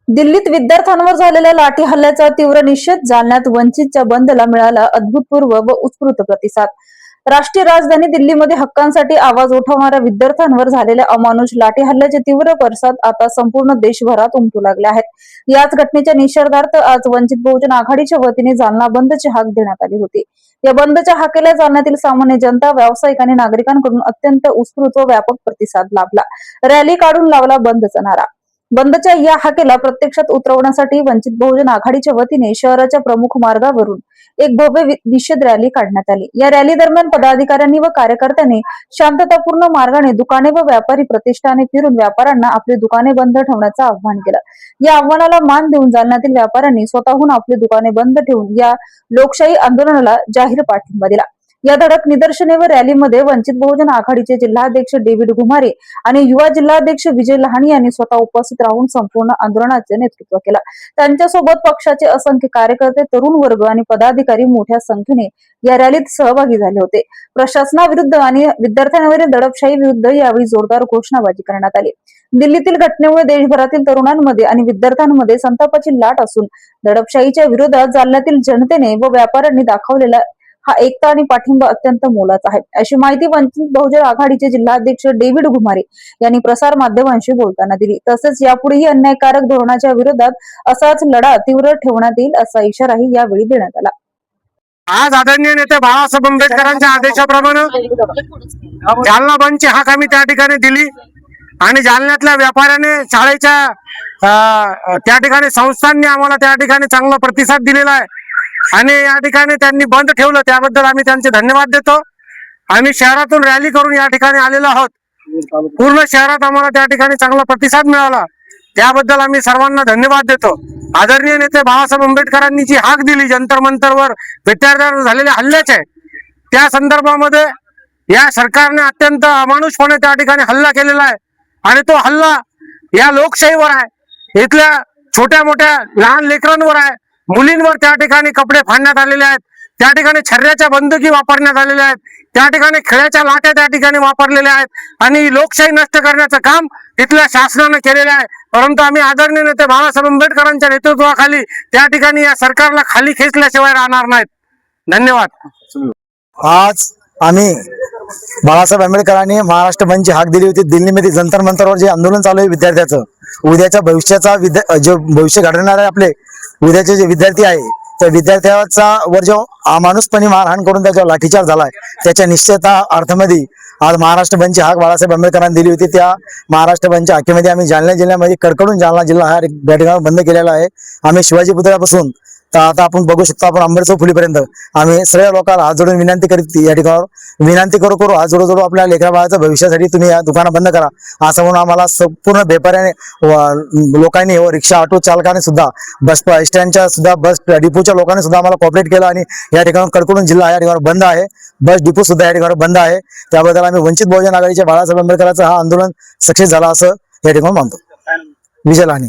दिल्लीत विद्यार्थ्यांवर झालेल्या लाठी हल्ल्याचा तीव्र निषेध. जालन्यात वंचितच्या बंदला मिळाला अभूतपूर्व व उत्स्फूर्त प्रतिसाद. राष्ट्रीय राजधानी दिल्लीमध्ये हक्कांसाठी आवाज उठवणाऱ्या विद्यार्थ्यांवर झालेल्या अमानुष लाठी हल्ल्याचे तीव्र पडसाद आता संपूर्ण देशभरात उमटू लागले आहेत. याच घटनेच्या निषेधार्थ आज वंचित बहुजन आघाडीच्या वतीने जालना बंदची हाक देण्यात आली होती. या बंदच्या हाकेला जालन्यातील सामान्य जनता, व्यावसायिक आणि नागरिकांकडून अत्यंत उत्स्फूर्त व व्यापक प्रतिसाद लाभला. रॅली काढून लावला बंदचा नारा. बंदच्या या हाकेला प्रत्यक्षात उतरवण्यासाठी वंचित बहुजन आघाडीच्या वतीने शहराच्या प्रमुख मार्गावरून एक भव्य निषेध रॅली काढण्यात आली. या रॅली दरम्यान पदाधिकाऱ्यांनी व कार्यकर्त्यांनी शांततापूर्ण मार्गाने दुकाने व व्यापारी प्रतिष्ठाने फिरून व्यापाऱ्यांना आपली दुकाने बंद ठेवण्याचं आवाहन केलं. या आव्हानाला मान देऊन जालन्यातील व्यापाऱ्यांनी स्वतःहून आपली दुकाने बंद ठेवून या लोकशाही आंदोलनाला जाहीर पाठिंबा दिला. या धडक निदर्शने व रॅलीमध्ये वंचित बहुजन आघाडीचे जिल्हाध्यक्ष डेव्हिड घुमारे आणि युवा जिल्हाध्यक्ष विजय लहानी यांनी स्वतः उपस्थित राहून संपूर्ण आंदोलनाचे नेतृत्व केलं. त्यांच्यासोबत पक्षाचे असंख्य कार्यकर्ते, तरुण वर्ग आणि पदाधिकारी मोठ्या संख्येने या रॅलीत सहभागी झाले होते. प्रशासनाविरुद्ध आणि विद्यार्थ्यांवरील दडपशाही विरुद्ध यावेळी जोरदार घोषणाबाजी करण्यात आली. दिल्लीतील घटनेमुळे देशभरातील तरुणांमध्ये आणि विद्यार्थ्यांमध्ये संतापाची लाट असून दडपशाहीच्या विरोधात जालन्यातील जनतेने व व्यापाऱ्यांनी दाखवलेला हा एकता आणि पाठिंबा अत्यंत मोलाचा आहे, अशी माहिती वंचित बहुजन आघाडीचे जिल्हाध्यक्ष डेव्हिड घुमारे यांनी प्रसार माध्यमांशी बोलताना दिली. तसेच यापुढेही अन्यायकारक धोरणाच्या विरोधात असाच लढा तीव्र ठेवण्यात येईल असा इशाराही यावेळी देण्यात आला. आज आदरणीय नेते बाळासाहेब आंबेडकरांच्या आदेशाप्रमाणे जालना बंदची हाक आम्ही त्या ठिकाणी दिली आणि जालन्यातल्या व्यापाऱ्याने, शाळेच्या त्या ठिकाणी संस्थांनी आम्हाला त्या ठिकाणी चांगला प्रतिसाद दिलेला आहे आणि या ठिकाणी त्यांनी बंद ठेवलं, त्याबद्दल आम्ही त्यांचे धन्यवाद देतो. आम्ही शहरातून रॅली करून या ठिकाणी आलेलो आहोत. पूर्ण शहरात आम्हाला त्या ठिकाणी चांगला प्रतिसाद मिळाला, त्याबद्दल आम्ही सर्वांना धन्यवाद देतो. आदरणीय नेते बाळासाहेब आंबेडकरांनी जी हाक दिली जंतर मंतरवर विद्यार्थ्यांवर झालेल्या हल्ल्याचे, त्या संदर्भामध्ये या सरकारने अत्यंत अमानुषपणे त्या ठिकाणी हल्ला केलेला आहे आणि तो हल्ला या लोकशाहीवर आहे. इथल्या छोट्या मोठ्या लहान लेकरांवर आहे, मुलींवर त्या ठिकाणी कपडे फाडण्यात आलेले आहेत, त्या ठिकाणी छर्ऱ्याच्या बंदुकी वापरण्यात आलेल्या आहेत, त्या ठिकाणी खेळाच्या लाट्या त्या ठिकाणी वापरलेल्या आहेत आणि लोकशाही नष्ट करण्याचं काम इथल्या शासनाने केलेलं आहे. परंतु आम्ही आदरणीय नेते बाळासाहेब आंबेडकरांच्या नेतृत्वाखाली त्या ठिकाणी या सरकारला खाली खेचल्याशिवाय राहणार नाहीत. धन्यवाद. आज आम्ही बाळासाहेब आंबेडकरांनी महाराष्ट्र बंदची हाक दिली होती. दिल्लीमध्ये जंतर मंतरवर जे आंदोलन चालू आहे विद्यार्थ्याचं, उद्याच्या भविष्याचा जो भविष्य घडवणार आहे, आपले उद्याचे जे विद्यार्थी आहे त्या विद्यार्थ्याचा वर जो अमानुषपणे मारहाण करून त्याच्यावर लाठीचार्ज झालाय, त्याच्या निश्चिता अर्थामध्ये आज महाराष्ट्र बंदची हाक बाळासाहेब आंबेडकरांनी दिली होती. त्या महाराष्ट्र बंदच्या हाकेमध्ये आम्ही जालना जिल्ह्यामध्ये कडकडून जालना जिल्हा हा ठिकाणी बंद केलेला आहे. आम्ही शिवाजी पुतळ्यापासून तर आता आपण बघू शकतो, आपण आंबेडकर फुलीपर्यंत आम्ही सगळ्या लोकांना हात जोडून विनंती करीत या ठिकाणावर विनंती करू हात जोडू आपल्या लेकरा बाळाच्या भविष्यासाठी तुम्ही या दुकानं बंद करा, असं म्हणून आम्हाला संपूर्ण व्यापाऱ्याने लोकांनी व रिक्षा ऑटो चालकाने सुद्धा, बस स्टँडच्या सुद्धा, बस डिपोच्या लोकांनी सुद्धा आम्हाला कॉपरेट केलं आणि या ठिकाणी कडकडून जिल्हा या ठिकाणी बंद आहे. बस डिपो सुद्धा या ठिकाणी बंद आहे. त्याबद्दल आम्ही वंचित बहुजन आघाडीच्या बाळासाहेब आंबेडकरांचा हा आंदोलन सक्सेस झाला असं या ठिकाणी मानतो. विजय लहानी.